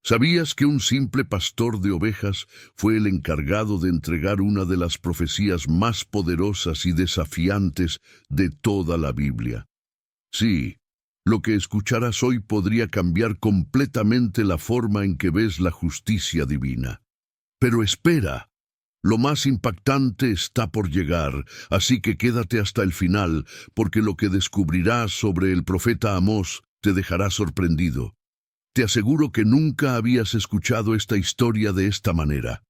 ¿Sabías que un simple pastor de ovejas fue el encargado de entregar una de las profecías más poderosas y desafiantes de toda la Biblia? Sí, lo que escucharás hoy podría cambiar completamente la forma en que ves la justicia divina. Pero espera, lo más impactante está por llegar, así que quédate hasta el final, porque lo que descubrirás sobre el profeta Amós te dejará sorprendido. Te aseguro que nunca habías escuchado esta historia de esta manera.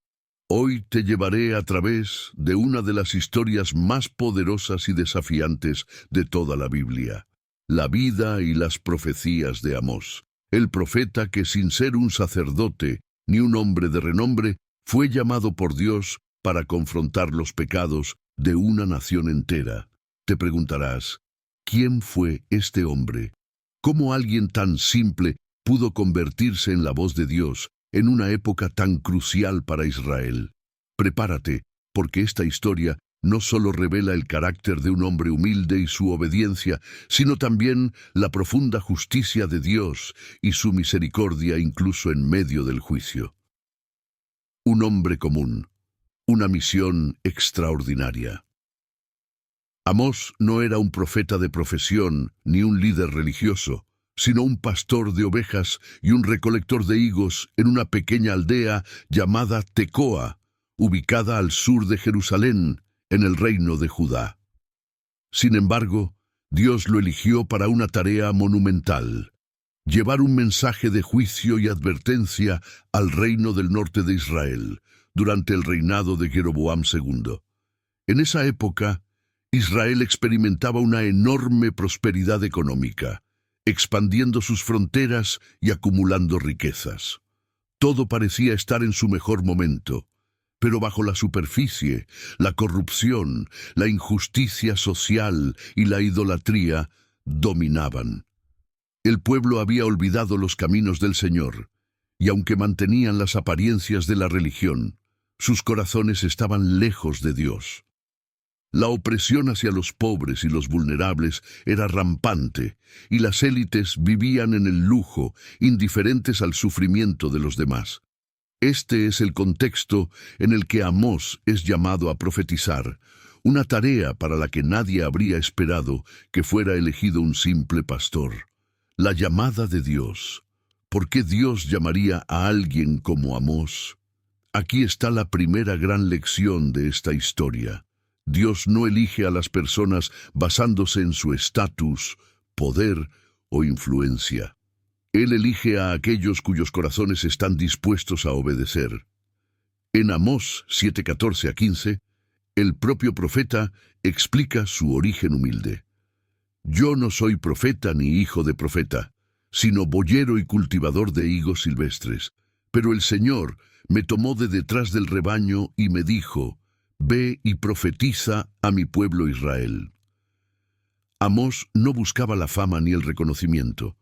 Hoy te llevaré a través de una de las historias más poderosas y desafiantes de toda la Biblia. La vida y las profecías de Amós, el profeta que sin ser un sacerdote ni un hombre de renombre, fue llamado por Dios para confrontar los pecados de una nación entera. Te preguntarás, ¿quién fue este hombre? ¿Cómo alguien tan simple pudo convertirse en la voz de Dios en una época tan crucial para Israel? Prepárate, porque esta historia no solo revela el carácter de un hombre humilde y su obediencia, sino también la profunda justicia de Dios y su misericordia incluso en medio del juicio. Un hombre común, una misión extraordinaria. Amós no era un profeta de profesión ni un líder religioso, sino un pastor de ovejas y un recolector de higos en una pequeña aldea llamada Tecoa, ubicada al sur de Jerusalén, en el reino de Judá. Sin embargo, Dios lo eligió para una tarea monumental: llevar un mensaje de juicio y advertencia al reino del norte de Israel, durante el reinado de Jeroboam II. En esa época, Israel experimentaba una enorme prosperidad económica, expandiendo sus fronteras y acumulando riquezas. Todo parecía estar en su mejor momento, pero bajo la superficie, la corrupción, la injusticia social y la idolatría dominaban. El pueblo había olvidado los caminos del Señor, y aunque mantenían las apariencias de la religión, sus corazones estaban lejos de Dios. La opresión hacia los pobres y los vulnerables era rampante, y las élites vivían en el lujo, indiferentes al sufrimiento de los demás. Este es el contexto en el que Amós es llamado a profetizar, una tarea para la que nadie habría esperado que fuera elegido un simple pastor. La llamada de Dios. ¿Por qué Dios llamaría a alguien como Amós? Aquí está la primera gran lección de esta historia. Dios no elige a las personas basándose en su estatus, poder o influencia. Él elige a aquellos cuyos corazones están dispuestos a obedecer. En Amós 7:14-15, el propio profeta explica su origen humilde. Yo no soy profeta ni hijo de profeta, sino boyero y cultivador de higos silvestres. Pero el Señor me tomó de detrás del rebaño y me dijo: ve y profetiza a mi pueblo Israel. Amós no buscaba la fama ni el reconocimiento.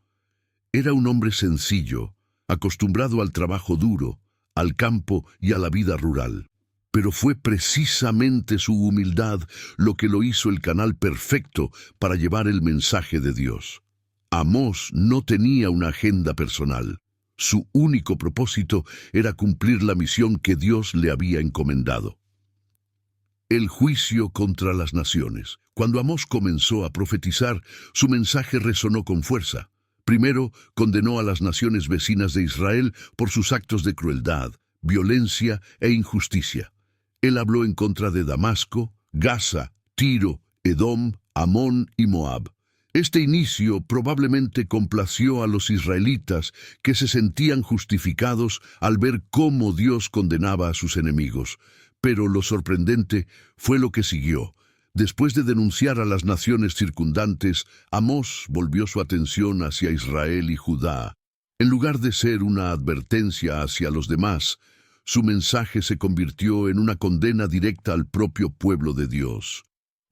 Era un hombre sencillo, acostumbrado al trabajo duro, al campo y a la vida rural. Pero fue precisamente su humildad lo que lo hizo el canal perfecto para llevar el mensaje de Dios. Amós no tenía una agenda personal. Su único propósito era cumplir la misión que Dios le había encomendado. El juicio contra las naciones. Cuando Amós comenzó a profetizar, su mensaje resonó con fuerza. Primero, condenó a las naciones vecinas de Israel por sus actos de crueldad, violencia e injusticia. Él habló en contra de Damasco, Gaza, Tiro, Edom, Amón y Moab. Este inicio probablemente complació a los israelitas, que se sentían justificados al ver cómo Dios condenaba a sus enemigos. Pero lo sorprendente fue lo que siguió. Después de denunciar a las naciones circundantes, Amós volvió su atención hacia Israel y Judá. En lugar de ser una advertencia hacia los demás, su mensaje se convirtió en una condena directa al propio pueblo de Dios.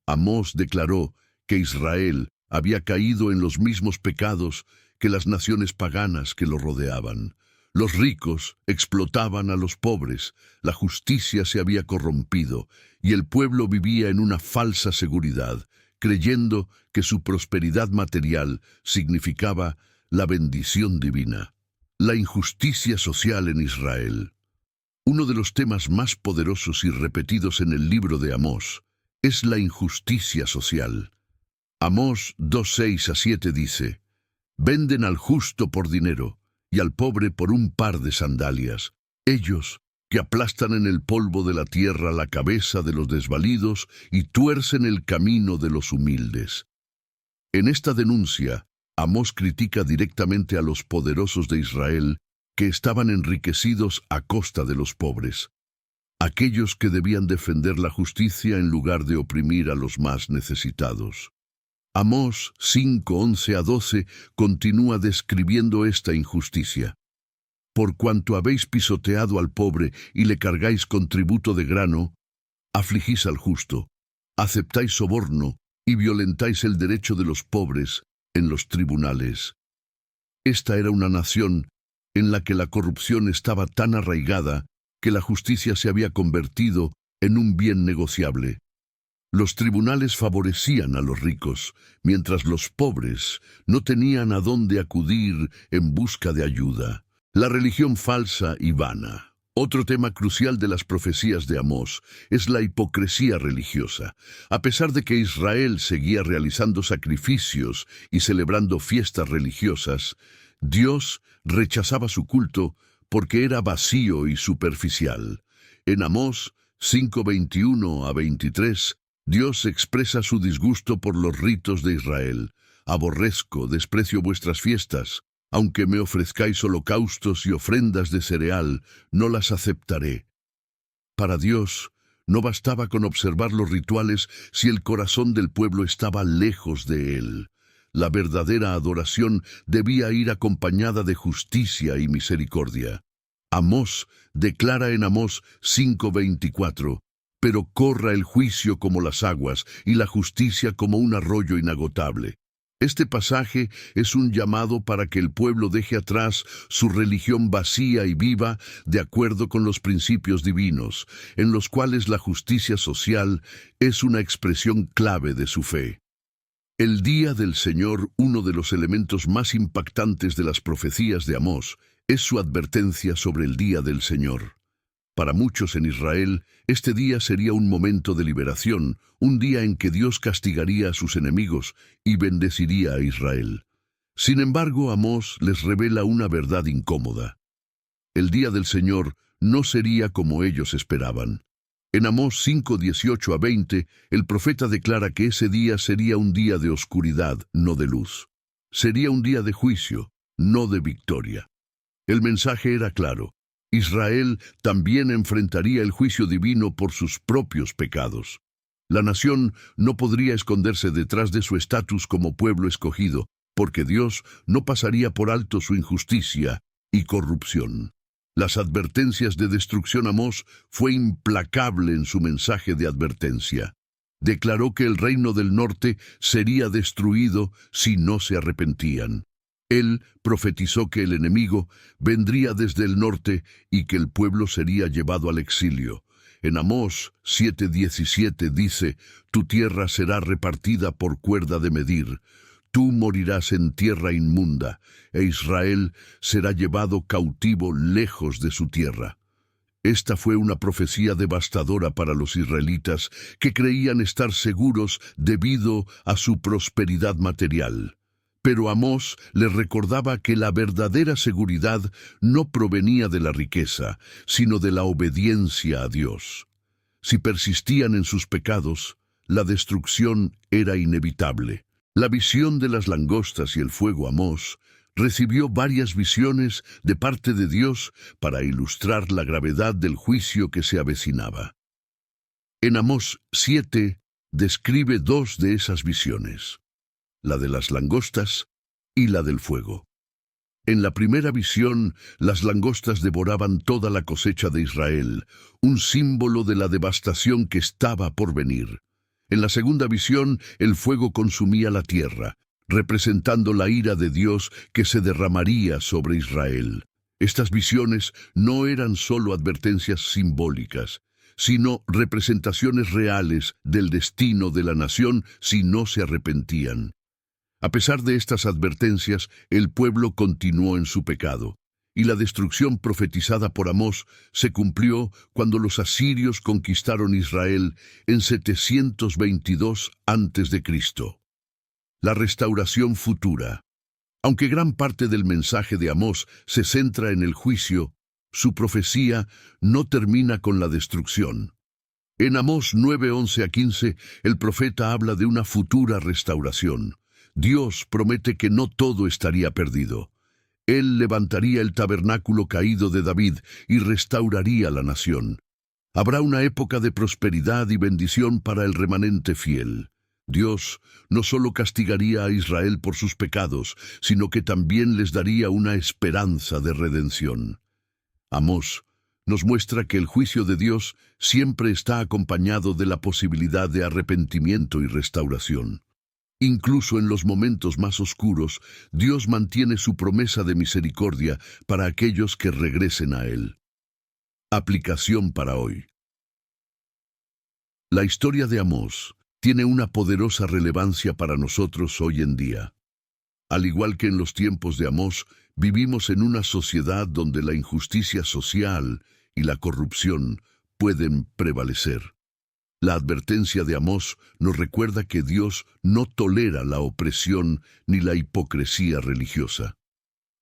Amós declaró que Israel había caído en los mismos pecados que las naciones paganas que lo rodeaban. Los ricos explotaban a los pobres, la justicia se había corrompido y el pueblo vivía en una falsa seguridad, creyendo que su prosperidad material significaba la bendición divina. La injusticia social en Israel. Uno de los temas más poderosos y repetidos en el libro de Amós es la injusticia social. Amós 2:6-7 dice: «Venden al justo por dinero y al pobre por un par de sandalias. Ellos que aplastan en el polvo de la tierra la cabeza de los desvalidos y tuercen el camino de los humildes». En esta denuncia, Amós critica directamente a los poderosos de Israel que estaban enriquecidos a costa de los pobres, aquellos que debían defender la justicia en lugar de oprimir a los más necesitados. Amós 5:11-12 continúa describiendo esta injusticia. «Por cuanto habéis pisoteado al pobre y le cargáis con tributo de grano, afligís al justo, aceptáis soborno y violentáis el derecho de los pobres en los tribunales». Esta era una nación en la que la corrupción estaba tan arraigada que la justicia se había convertido en un bien negociable. Los tribunales favorecían a los ricos, mientras los pobres no tenían a dónde acudir en busca de ayuda. La religión falsa y vana. Otro tema crucial de las profecías de Amós es la hipocresía religiosa. A pesar de que Israel seguía realizando sacrificios y celebrando fiestas religiosas, Dios rechazaba su culto porque era vacío y superficial. En Amós 5:21-23, Dios expresa su disgusto por los ritos de Israel. «Aborrezco, desprecio vuestras fiestas. Aunque me ofrezcáis holocaustos y ofrendas de cereal, no las aceptaré». Para Dios, no bastaba con observar los rituales si el corazón del pueblo estaba lejos de Él. La verdadera adoración debía ir acompañada de justicia y misericordia. Amós declara en Amós 5:24: «Pero corra el juicio como las aguas y la justicia como un arroyo inagotable». Este pasaje es un llamado para que el pueblo deje atrás su religión vacía y viva de acuerdo con los principios divinos, en los cuales la justicia social es una expresión clave de su fe. El día del Señor, uno de los elementos más impactantes de las profecías de Amós, es su advertencia sobre el día del Señor. Para muchos en Israel, este día sería un momento de liberación, un día en que Dios castigaría a sus enemigos y bendeciría a Israel. Sin embargo, Amós les revela una verdad incómoda. El día del Señor no sería como ellos esperaban. En Amós 5:18-20, el profeta declara que ese día sería un día de oscuridad, no de luz. Sería un día de juicio, no de victoria. El mensaje era claro. Israel también enfrentaría el juicio divino por sus propios pecados. La nación no podría esconderse detrás de su estatus como pueblo escogido, porque Dios no pasaría por alto su injusticia y corrupción. Las advertencias de destrucción. Amós fue implacable en su mensaje de advertencia. Declaró que el reino del norte sería destruido si no se arrepentían. Él profetizó que el enemigo vendría desde el norte y que el pueblo sería llevado al exilio. En Amós 7:17 dice: «Tu tierra será repartida por cuerda de medir. Tú morirás en tierra inmunda, e Israel será llevado cautivo lejos de su tierra». Esta fue una profecía devastadora para los israelitas, que creían estar seguros debido a su prosperidad material. Pero Amós les recordaba que la verdadera seguridad no provenía de la riqueza, sino de la obediencia a Dios. Si persistían en sus pecados, la destrucción era inevitable. La visión de las langostas y el fuego. Amós recibió varias visiones de parte de Dios para ilustrar la gravedad del juicio que se avecinaba. En Amós 7 describe dos de esas visiones: la de las langostas y la del fuego. En la primera visión, las langostas devoraban toda la cosecha de Israel, un símbolo de la devastación que estaba por venir. En la segunda visión, el fuego consumía la tierra, representando la ira de Dios que se derramaría sobre Israel. Estas visiones no eran solo advertencias simbólicas, sino representaciones reales del destino de la nación si no se arrepentían. A pesar de estas advertencias, el pueblo continuó en su pecado. y la destrucción profetizada por Amós se cumplió cuando los asirios conquistaron Israel en 722 a.C. La restauración futura. Aunque gran parte del mensaje de Amós se centra en el juicio, su profecía no termina con la destrucción. En Amós 9:11-15, el profeta habla de una futura restauración. Dios promete que no todo estaría perdido. Él levantaría el tabernáculo caído de David y restauraría la nación. Habrá una época de prosperidad y bendición para el remanente fiel. Dios no solo castigaría a Israel por sus pecados, sino que también les daría una esperanza de redención. Amós nos muestra que el juicio de Dios siempre está acompañado de la posibilidad de arrepentimiento y restauración. Incluso en los momentos más oscuros, Dios mantiene su promesa de misericordia para aquellos que regresen a Él. Aplicación para hoy. La historia de Amós tiene una poderosa relevancia para nosotros hoy en día. Al igual que en los tiempos de Amós, vivimos en una sociedad donde la injusticia social y la corrupción pueden prevalecer. La advertencia de Amós nos recuerda que Dios no tolera la opresión ni la hipocresía religiosa.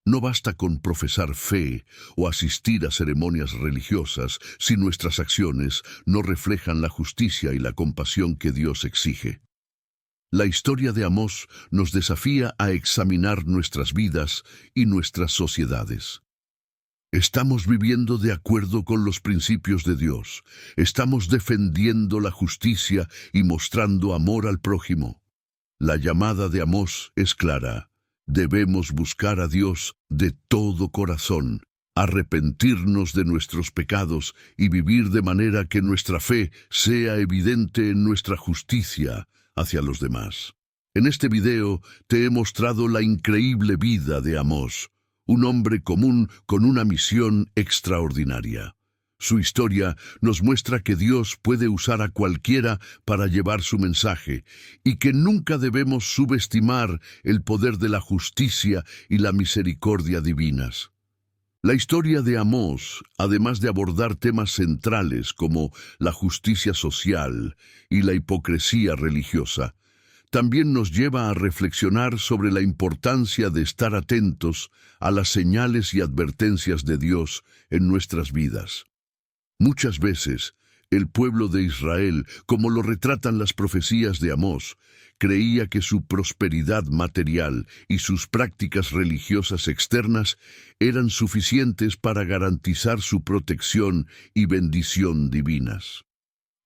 No basta con profesar fe o asistir a ceremonias religiosas si nuestras acciones no reflejan la justicia y la compasión que Dios exige. La historia de Amós nos desafía a examinar nuestras vidas y nuestras sociedades. ¿Estamos viviendo de acuerdo con los principios de Dios? ¿Estamos defendiendo la justicia y mostrando amor al prójimo? La llamada de Amós es clara. Debemos buscar a Dios de todo corazón, arrepentirnos de nuestros pecados y vivir de manera que nuestra fe sea evidente en nuestra justicia hacia los demás. En este video te he mostrado la increíble vida de Amós, un hombre común con una misión extraordinaria. Su historia nos muestra que Dios puede usar a cualquiera para llevar su mensaje y que nunca debemos subestimar el poder de la justicia y la misericordia divinas. La historia de Amós, además de abordar temas centrales como la justicia social y la hipocresía religiosa, también nos lleva a reflexionar sobre la importancia de estar atentos a las señales y advertencias de Dios en nuestras vidas. Muchas veces, el pueblo de Israel, como lo retratan las profecías de Amós, creía que su prosperidad material y sus prácticas religiosas externas eran suficientes para garantizar su protección y bendición divinas.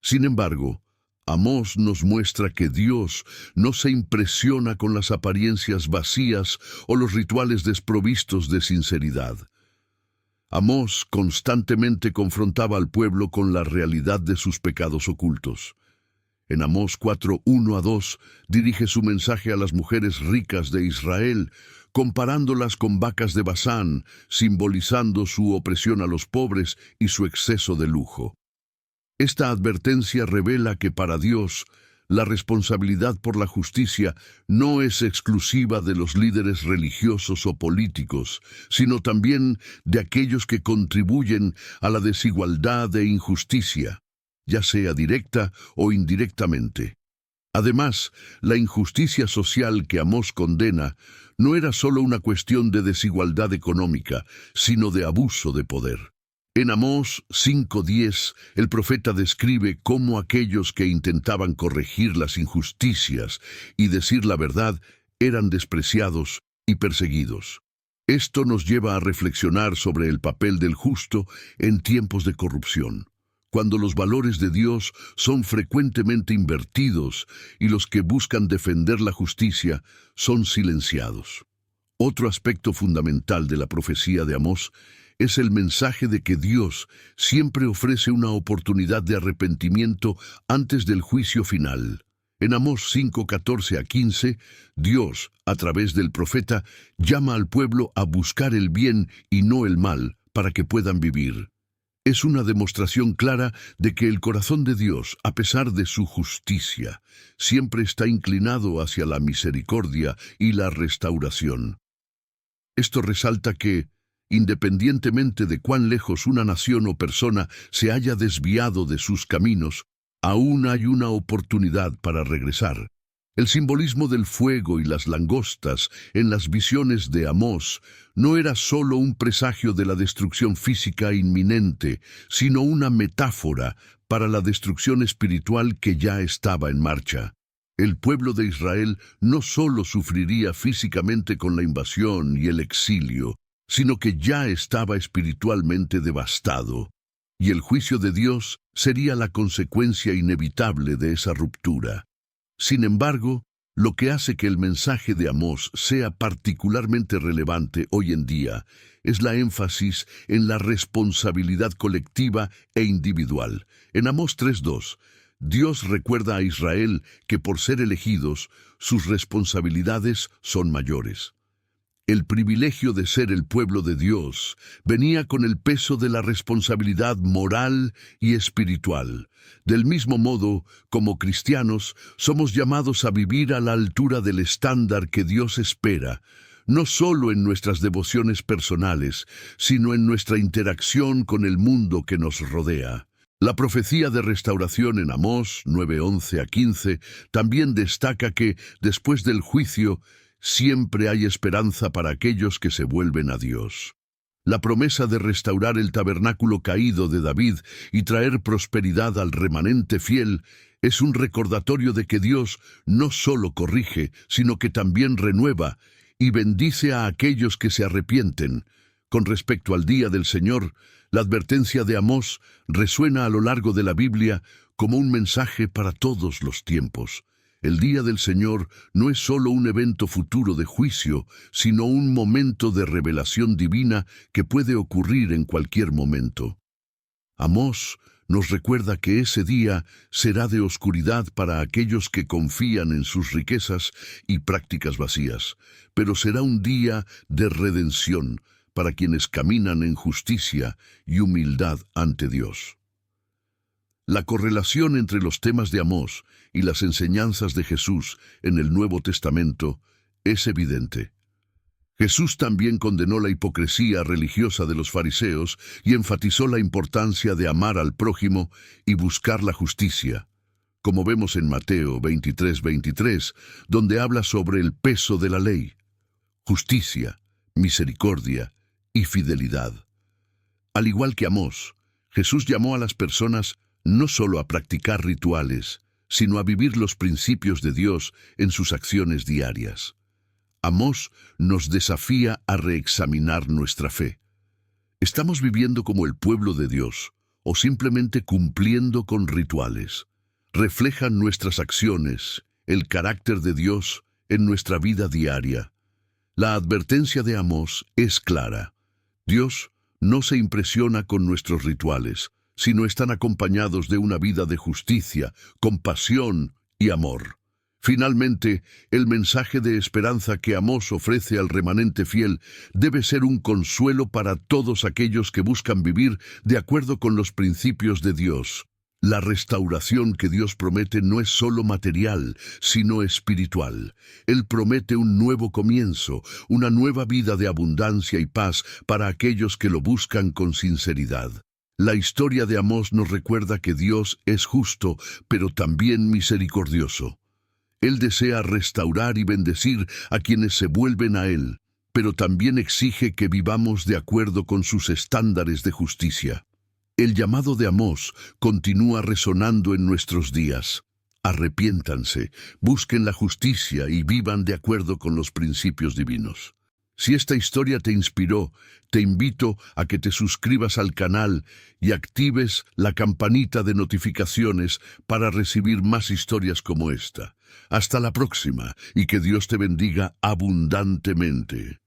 Sin embargo, Amós nos muestra que Dios no se impresiona con las apariencias vacías o los rituales desprovistos de sinceridad. Amós constantemente confrontaba al pueblo con la realidad de sus pecados ocultos. En Amós 4:1-2 dirige su mensaje a las mujeres ricas de Israel, comparándolas con vacas de Basán, simbolizando su opresión a los pobres y su exceso de lujo. Esta advertencia revela que para Dios, la responsabilidad por la justicia no es exclusiva de los líderes religiosos o políticos, sino también de aquellos que contribuyen a la desigualdad e injusticia, ya sea directa o indirectamente. Además, la injusticia social que Amós condena no era solo una cuestión de desigualdad económica, sino de abuso de poder. En Amós 5:10, el profeta describe cómo aquellos que intentaban corregir las injusticias y decir la verdad eran despreciados y perseguidos. Esto nos lleva a reflexionar sobre el papel del justo en tiempos de corrupción, cuando los valores de Dios son frecuentemente invertidos y los que buscan defender la justicia son silenciados. Otro aspecto fundamental de la profecía de Amós es el mensaje de que Dios siempre ofrece una oportunidad de arrepentimiento antes del juicio final. En Amós 5:14-15, Dios, a través del profeta, llama al pueblo a buscar el bien y no el mal, para que puedan vivir. Es una demostración clara de que el corazón de Dios, a pesar de su justicia, siempre está inclinado hacia la misericordia y la restauración. Esto resalta que, Independientemente de cuán lejos una nación o persona se haya desviado de sus caminos, aún hay una oportunidad para regresar. El simbolismo del fuego y las langostas en las visiones de Amós no era solo un presagio de la destrucción física inminente, sino una metáfora para la destrucción espiritual que ya estaba en marcha. El pueblo de Israel no solo sufriría físicamente con la invasión y el exilio, sino que ya estaba espiritualmente devastado, y el juicio de Dios sería la consecuencia inevitable de esa ruptura. Sin embargo, lo que hace que el mensaje de Amós sea particularmente relevante hoy en día es la énfasis en la responsabilidad colectiva e individual. En Amós 3:2, Dios recuerda a Israel que por ser elegidos, sus responsabilidades son mayores. El privilegio de ser el pueblo de Dios venía con el peso de la responsabilidad moral y espiritual. Del mismo modo, como cristianos, somos llamados a vivir a la altura del estándar que Dios espera, no solo en nuestras devociones personales, sino en nuestra interacción con el mundo que nos rodea. La profecía de restauración en Amós 9:11-15 también destaca que, después del juicio, siempre hay esperanza para aquellos que se vuelven a Dios. La promesa de restaurar el tabernáculo caído de David y traer prosperidad al remanente fiel es un recordatorio de que Dios no solo corrige, sino que también renueva y bendice a aquellos que se arrepienten. Con respecto al día del Señor, la advertencia de Amós resuena a lo largo de la Biblia como un mensaje para todos los tiempos. El día del Señor no es solo un evento futuro de juicio, sino un momento de revelación divina que puede ocurrir en cualquier momento. Amós nos recuerda que ese día será de oscuridad para aquellos que confían en sus riquezas y prácticas vacías, pero será un día de redención para quienes caminan en justicia y humildad ante Dios. La correlación entre los temas de Amós y las enseñanzas de Jesús en el Nuevo Testamento es evidente. Jesús también condenó la hipocresía religiosa de los fariseos y enfatizó la importancia de amar al prójimo y buscar la justicia, como vemos en Mateo 23:23, donde habla sobre el peso de la ley, justicia, misericordia y fidelidad. Al igual que Amós, Jesús llamó a las personas no solo a practicar rituales, sino a vivir los principios de Dios en sus acciones diarias. Amós nos desafía a reexaminar nuestra fe. ¿Estamos viviendo como el pueblo de Dios o simplemente cumpliendo con rituales? ¿Reflejan nuestras acciones el carácter de Dios en nuestra vida diaria? La advertencia de Amós es clara. Dios no se impresiona con nuestros rituales, sino están acompañados de una vida de justicia, compasión y amor. Finalmente, el mensaje de esperanza que Amós ofrece al remanente fiel debe ser un consuelo para todos aquellos que buscan vivir de acuerdo con los principios de Dios. La restauración que Dios promete no es solo material, sino espiritual. Él promete un nuevo comienzo, una nueva vida de abundancia y paz para aquellos que lo buscan con sinceridad. La historia de Amós nos recuerda que Dios es justo, pero también misericordioso. Él desea restaurar y bendecir a quienes se vuelven a Él, pero también exige que vivamos de acuerdo con sus estándares de justicia. El llamado de Amós continúa resonando en nuestros días. Arrepiéntanse, busquen la justicia y vivan de acuerdo con los principios divinos. Si esta historia te inspiró, te invito a que te suscribas al canal y actives la campanita de notificaciones para recibir más historias como esta. Hasta la próxima y que Dios te bendiga abundantemente.